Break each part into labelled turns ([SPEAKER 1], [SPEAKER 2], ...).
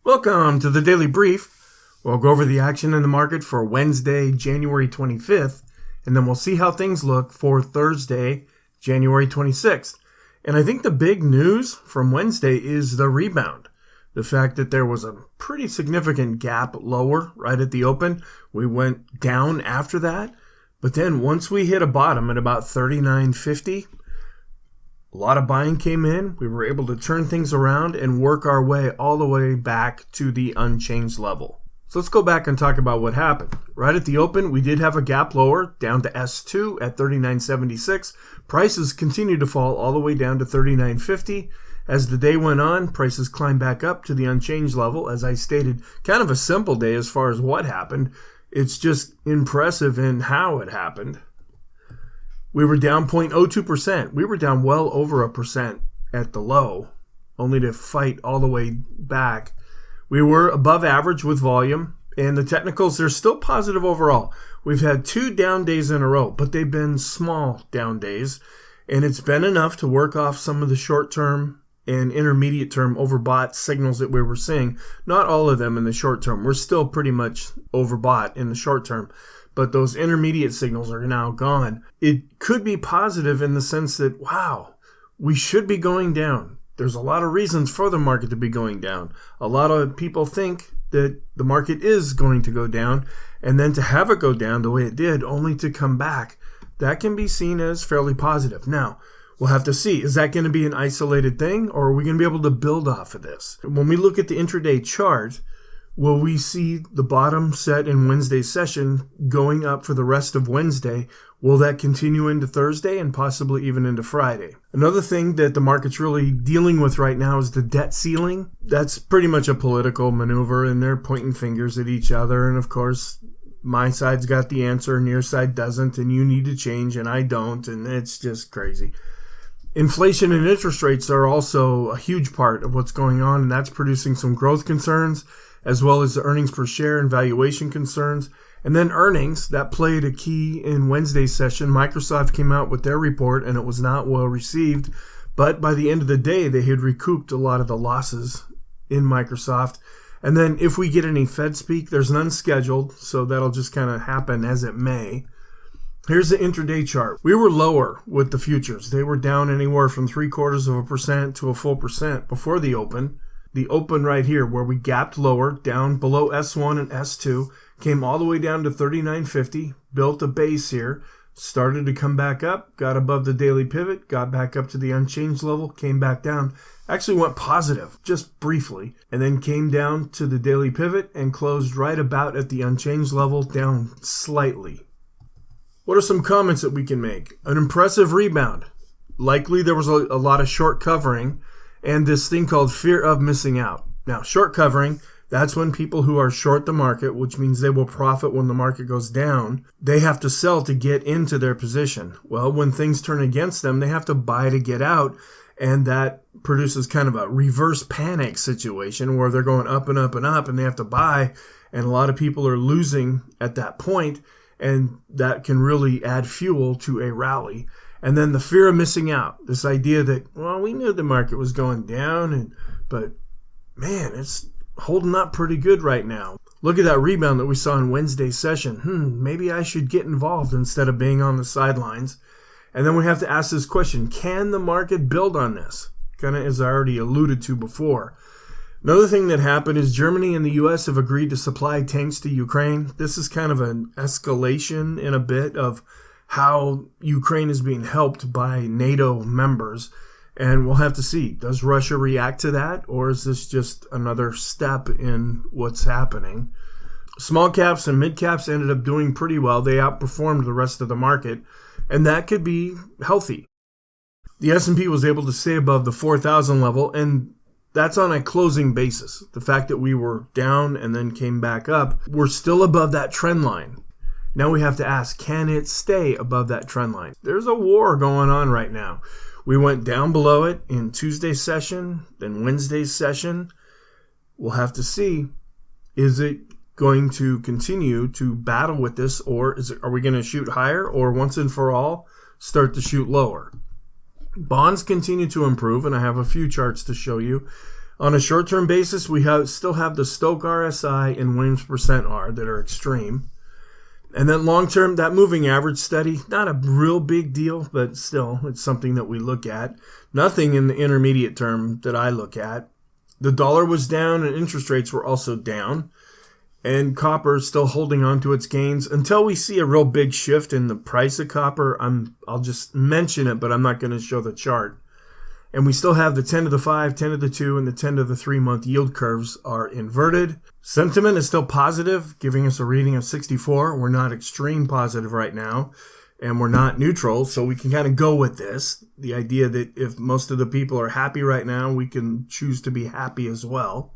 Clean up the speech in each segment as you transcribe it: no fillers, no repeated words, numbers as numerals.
[SPEAKER 1] Welcome to the Daily Brief. We'll go over the action in the market for Wednesday, January 25th, and then we'll see how things look for Thursday, January 26th. And I think the big news from Wednesday is the rebound. The fact that there was a pretty significant gap lower right at the open. We went down after that, but then once we hit a bottom at about 39.50, a lot of buying came in. We were able to turn things around and work our way all the way back to the unchanged level. So let's go back and talk about what happened. Right at the open, we did have a gap lower down to S2 at 39.76. Prices continued to fall all the way down to 39.50. As the day went on, prices climbed back up to the unchanged level. As I stated, kind of a simple day as far as what happened. It's just impressive in how it happened. We were down 0.02%. We were down well over 1% at the low, only to fight all the way back. We were above average with volume, and the technicals, they're still positive overall. We've had 2 down days in a row, but they've been small down days, and it's been enough to work off some of the short-term and intermediate-term overbought signals that we were seeing. Not all of them in the short term. We're still pretty much overbought in the short term, but those intermediate signals are now gone. It could be positive in the sense that, wow, we should be going down. There's a lot of reasons for the market to be going down. A lot of people think that the market is going to go down, and then to have it go down the way it did, only to come back, that can be seen as fairly positive. Now, we'll have to see. Is that going to be an isolated thing, or are we going to be able to build off of this? When we look at the intraday chart, will we see the bottom set in Wednesday's session going up for the rest of Wednesday? Will that continue into Thursday and possibly even into Friday? Another thing that the market's really dealing with right now is the debt ceiling. That's pretty much a political maneuver, and they're pointing fingers at each other. And of course, my side's got the answer and your side doesn't, and you need to change and I don't, and it's just crazy. Inflation and interest rates are also a huge part of what's going on, and that's producing some growth concerns, as well as the earnings per share and valuation concerns. And then earnings, that played a key in Wednesday's session. Microsoft came out with their report, and it was not well received. But by the end of the day, they had recouped a lot of the losses in Microsoft. And then if we get any Fed speak, there's none scheduled, so that'll just kind of happen as it may. Here's the intraday chart. We were lower with the futures. They were down anywhere from 0.75% to a full percent before the open. The open right here where we gapped lower down below S1 and S2, came all the way down to 39.50, built a base here, started to come back up, got above the daily pivot, got back up to the unchanged level, came back down, actually went positive just briefly, and then came down to the daily pivot and closed right about at the unchanged level, down slightly. What are some comments that we can make? An impressive rebound. Likely there was a lot of short covering, and this thing called fear of missing out. Now, short covering, that's when people who are short the market, which means they will profit when the market goes down, they have to sell to get into their position. Well, when things turn against them, they have to buy to get out, and that produces kind of a reverse panic situation where they're going up and up and up, and they have to buy, and a lot of people are losing at that point, and that can really add fuel to a rally. And then the fear of missing out, this idea that, well, we knew the market was going down, but man, it's holding up pretty good right now. Look at that rebound that we saw in Wednesday's session. Maybe I should get involved instead of being on the sidelines. And then we have to ask this question, can the market build on this? Kind of as I already alluded to before. Another thing that happened is Germany and the U.S. have agreed to supply tanks to Ukraine. This is kind of an escalation in a bit of how Ukraine is being helped by NATO members. And we'll have to see, does Russia react to that, or is this just another step in what's happening? Small caps and mid caps ended up doing pretty well. They outperformed the rest of the market, and that could be healthy. The S&P was able to stay above the 4,000 level, and that's on a closing basis. The fact that we were down and then came back up, we're still above that trend line. Now we have to ask, can it stay above that trend line? There's a war going on right now. We went down below it in Tuesday's session, then Wednesday's session. We'll have to see, is it going to continue to battle with this, or are we going to shoot higher, or once and for all, start to shoot lower? Bonds continue to improve, and I have a few charts to show you. On a short-term basis, we still have the Stochk RSI and Williams percent R that are extreme. And then long-term, that moving average steady, not a real big deal, but still, it's something that we look at. Nothing in the intermediate term that I look at. The dollar was down and interest rates were also down. And copper is still holding on to its gains until we see a real big shift in the price of copper. I'll just mention it, but I'm not going to show the chart. And we still have the 10 to the 5, 10 to the 2, and the 10 to the 3-month yield curves are inverted. Sentiment is still positive, giving us a reading of 64. We're not extreme positive right now, and we're not neutral, so we can kind of go with this. The idea that if most of the people are happy right now, we can choose to be happy as well.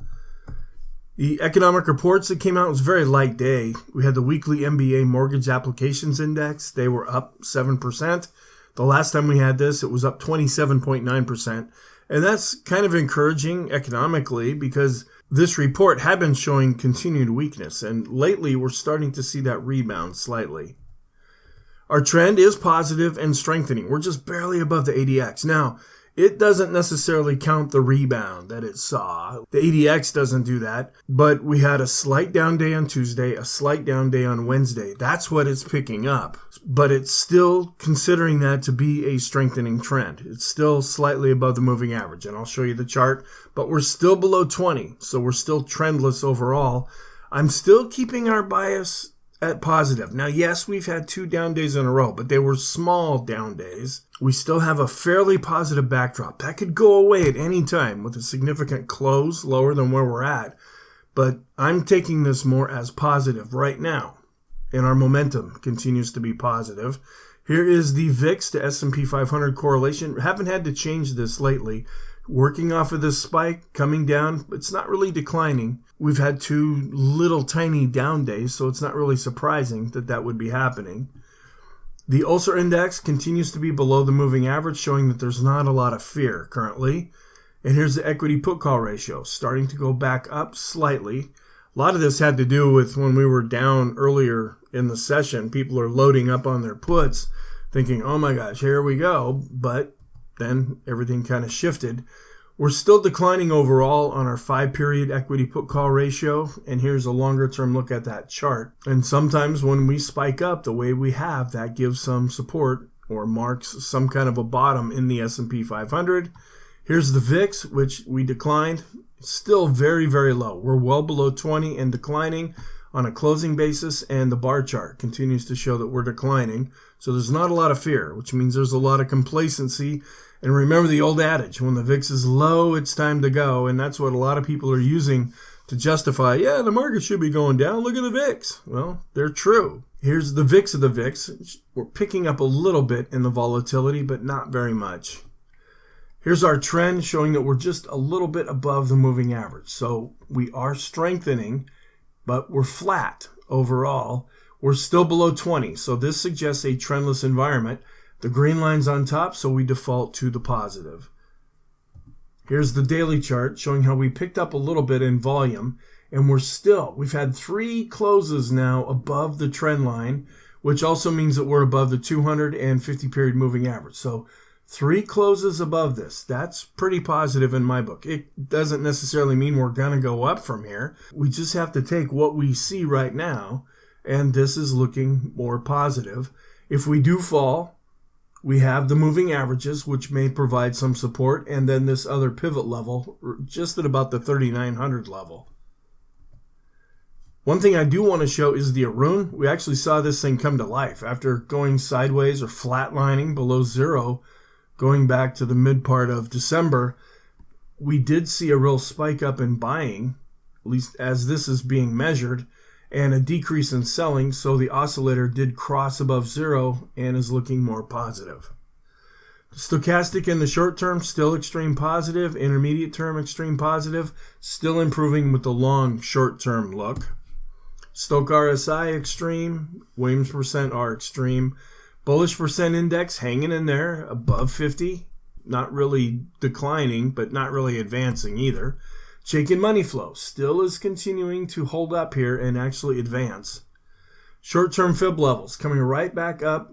[SPEAKER 1] The economic reports that came out was a very light day. We had the weekly MBA mortgage applications index. They were up 7%. The last time we had this, it was up 27.9%. And that's kind of encouraging economically because this report had been showing continued weakness. And lately, we're starting to see that rebound slightly. Our trend is positive and strengthening. We're just barely above the ADX. Now, it doesn't necessarily count the rebound that it saw. The ADX doesn't do that. But we had a slight down day on Tuesday, a slight down day on Wednesday. That's what it's picking up. But it's still considering that to be a strengthening trend. It's still slightly above the moving average. And I'll show you the chart. But we're still below 20. So we're still trendless overall. I'm still keeping our bias at positive. Now, yes, we've had 2 down days in a row, but they were small down days. We still have a fairly positive backdrop. That could go away at any time with a significant close lower than where we're at. But I'm taking this more as positive right now. And our momentum continues to be positive. Here is the VIX to S&P 500 correlation. Haven't had to change this lately. Working off of this spike, coming down, it's not really declining. We've had 2 little tiny down days, so it's not really surprising that that would be happening. The Ulcer Index continues to be below the moving average, showing that there's not a lot of fear currently. And here's the equity put call ratio, starting to go back up slightly. A lot of this had to do with when we were down earlier in the session. People are loading up on their puts, thinking, oh my gosh, here we go. But then everything kind of shifted. We're still declining overall on our 5-period equity put call ratio, and here's a longer term look at that chart. And sometimes when we spike up the way we have, that gives some support or marks some kind of a bottom in the S&P 500. Here's the VIX, which we declined. Still very, very low. We're well below 20 and declining on a closing basis, and the bar chart continues to show that we're declining. So there's not a lot of fear, which means there's a lot of complacency. And remember the old adage, when the VIX is low, it's time to go. And that's what a lot of people are using to justify, yeah, the market should be going down. Look at the VIX. Well, they're true. Here's the VIX of the VIX. We're picking up a little bit in the volatility, but not very much. Here's our trend showing that we're just a little bit above the moving average. So we are strengthening, but we're flat overall. We're still below 20. So this suggests a trendless environment. The green line's on top, so we default to the positive. Here's the daily chart showing how we picked up a little bit in volume, and we've had 3 closes now above the trend line, which also means that we're above the 250-period moving average. So 3 closes above this. That's pretty positive in my book. It doesn't necessarily mean we're going to go up from here. We just have to take what we see right now, and this is looking more positive. If we do fall, we have the moving averages, which may provide some support, and then this other pivot level, just at about the 3,900 level. One thing I do want to show is the Arun. We actually saw this thing come to life after going sideways or flatlining below zero, going back to the mid part of December. We did see a real spike up in buying, at least as this is being measured, and a decrease in selling, so the oscillator did cross above zero and is looking more positive. Stochastic in the short term, still extreme positive. Intermediate term, extreme positive. Still improving with the long short term look. Stochk RSI, extreme. Williams percent R, extreme. Bullish percent index, hanging in there, above 50. Not really declining, but not really advancing either. Chaikin money flow still is continuing to hold up here and actually advance. Short-term fib levels coming right back up.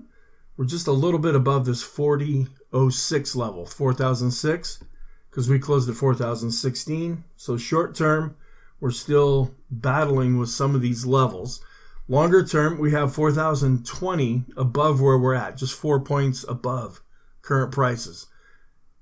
[SPEAKER 1] We're just a little bit above this 40.06 level, 4,006. because we closed at 4,016. So short term, we're still battling with some of these levels. Longer term, we have 4,020 above where we're at, just 4 points above current prices.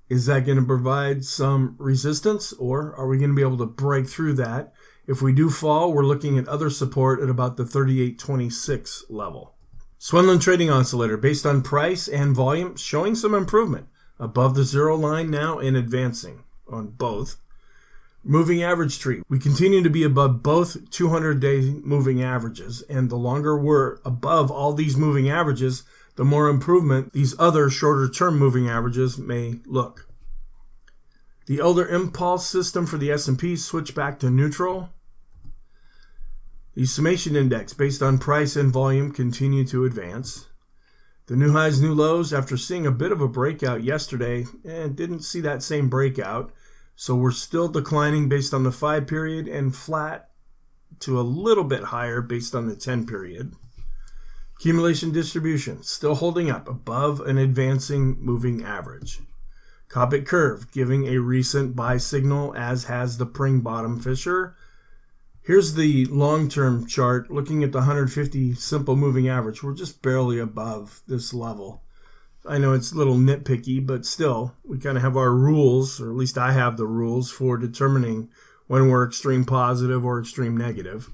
[SPEAKER 1] Is that going to provide some resistance, or are we going to be able to break through that? If we do fall, we're looking at other support at about the 38.26 level. Swindlin Trading Oscillator, based on price and volume, showing some improvement above the zero line now and advancing on both. Moving average tree, we continue to be above both 200-day moving averages, and the longer we're above all these moving averages, the more improvement these other shorter-term moving averages may look. The Elder Impulse system for the S&P switched back to neutral. The summation index, based on price and volume, continue to advance. The new highs, new lows, after seeing a bit of a breakout yesterday, didn't see that same breakout. So we're still declining based on the 5 period and flat to a little bit higher based on the 10 period. Accumulation distribution, still holding up above an advancing moving average. Copic curve, giving a recent buy signal, as has the Pring bottom fisher. Here's the long-term chart, looking at the 150 simple moving average. We're just barely above this level. I know it's a little nitpicky, but still, we kind of have our rules, or at least I have the rules for determining when we're extreme positive or extreme negative.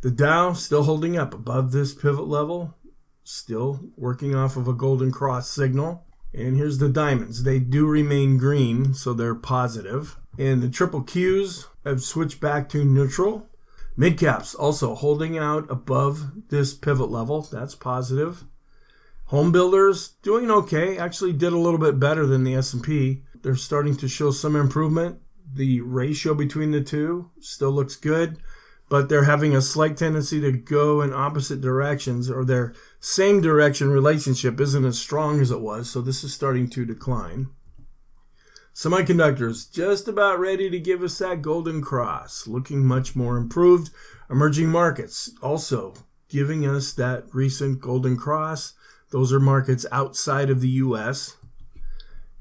[SPEAKER 1] The Dow still holding up above this pivot level, still working off of a golden cross signal. And here's the diamonds. They do remain green, so they're positive. And the triple Qs have switched back to neutral. Mid-caps also holding out above this pivot level. That's positive. Home builders doing okay. Actually did a little bit better than the S&P. They're starting to show some improvement. The ratio between the two still looks good, but they're having a slight tendency to go in opposite directions, or their same direction relationship isn't as strong as it was, so this is starting to decline. Semiconductors, just about ready to give us that golden cross, looking much more improved. Emerging markets, also giving us that recent golden cross. Those are markets outside of the U.S.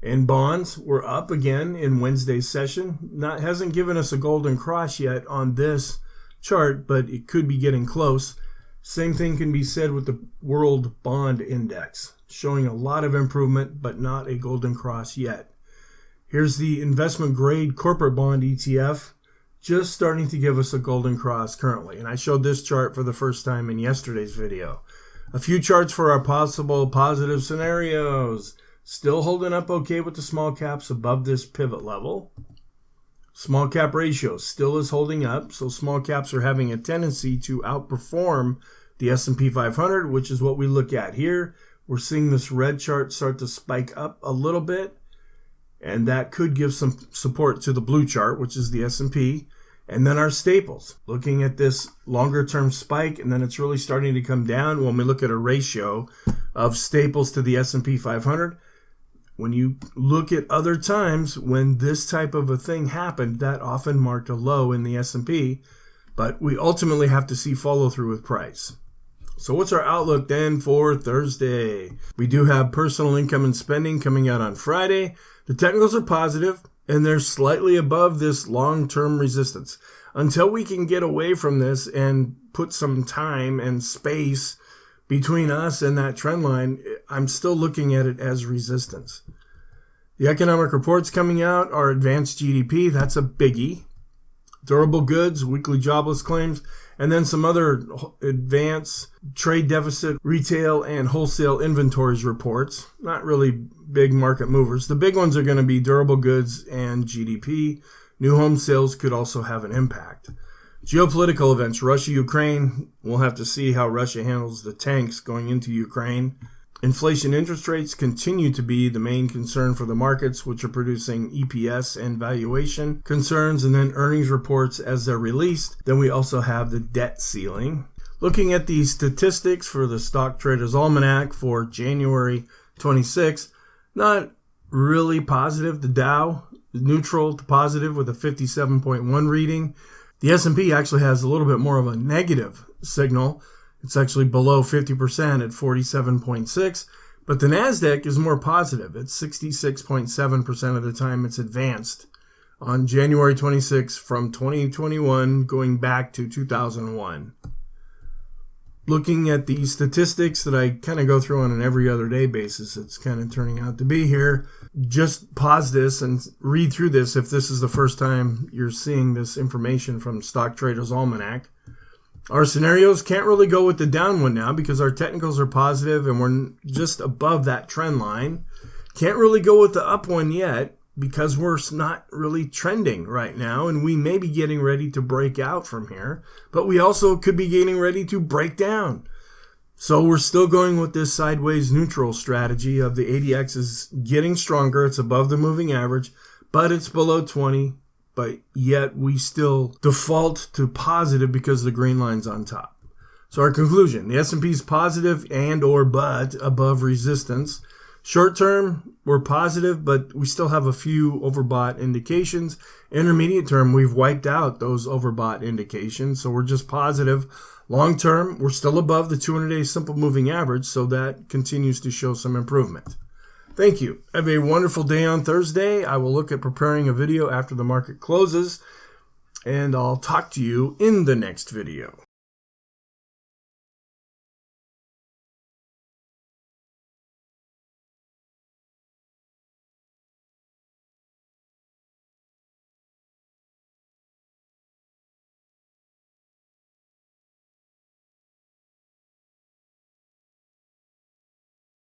[SPEAKER 1] And bonds were up again in Wednesday's session. Hasn't given us a golden cross yet on this chart, but it could be getting close. Same thing can be said with the World Bond Index, showing a lot of improvement, but not a golden cross yet. Here's the investment grade corporate bond ETF, just starting to give us a golden cross currently. And I showed this chart for the first time in yesterday's video. A few charts for our possible positive scenarios. Still holding up okay with the small caps above this pivot level. Small cap ratio still is holding up, so small caps are having a tendency to outperform the S&P 500, which is what we look at here. We're seeing this red chart start to spike up a little bit, and that could give some support to the blue chart, which is the S&P. And then our staples, looking at this longer term spike, and then it's really starting to come down when we look at a ratio of staples to the S&P 500. When you look at other times when this type of a thing happened, that often marked a low in the S&P, but we ultimately have to see follow through with price. So what's our outlook then for Thursday? We do have personal income and spending coming out on Friday. The technicals are positive, and they're slightly above this long-term resistance. Until we can get away from this and put some time and space between us and that trend line, I'm still looking at it as resistance. The economic reports coming out are advanced GDP. That's a biggie. Durable goods, weekly jobless claims, and then some other advanced trade deficit, retail, and wholesale inventories reports. Not really big market movers. The big ones are going to be durable goods and GDP. New home sales could also have an impact. Geopolitical events, Russia, Ukraine. We'll have to see how Russia handles the tanks going into Ukraine. Inflation, interest rates continue to be the main concern for the markets, which are producing EPS and valuation concerns, and then earnings reports as they're released. Then we also have the debt ceiling. Looking at the statistics for the Stock Traders Almanac for January 26th, not really positive. The Dow is neutral to positive with a 57.1 reading. The S&P actually has a little bit more of a negative signal. It's actually below 50% at 47.6, But the NASDAQ is more positive. It's 66.7% of the time it's advanced on January 26 from 2021 going back to 2001. Looking at the statistics that I kind of go through on an every other day basis, it's kind of turning out to be here. Just pause this and read through this if this is the first time you're seeing this information from Stock Trader's Almanac. Our scenarios can't really go with the down one now because our technicals are positive and we're just above that trend line. Can't really go with the up one yet because we're not really trending right now, and we may be getting ready to break out from here, but we also could be getting ready to break down. So we're still going with this sideways neutral strategy of the ADX is getting stronger. It's above the moving average, but it's below 20, but yet we still default to positive because the green line's on top. So our conclusion, the S&P is positive and or but above resistance. Short term, we're positive, but we still have a few overbought indications. Intermediate term, we've wiped out those overbought indications, so we're just positive. Long term, we're still above the 200-day simple moving average, so that continues to show some improvement. Thank you. Have a wonderful day on Thursday. I will look at preparing a video after the market closes, and I'll talk to you in the next video.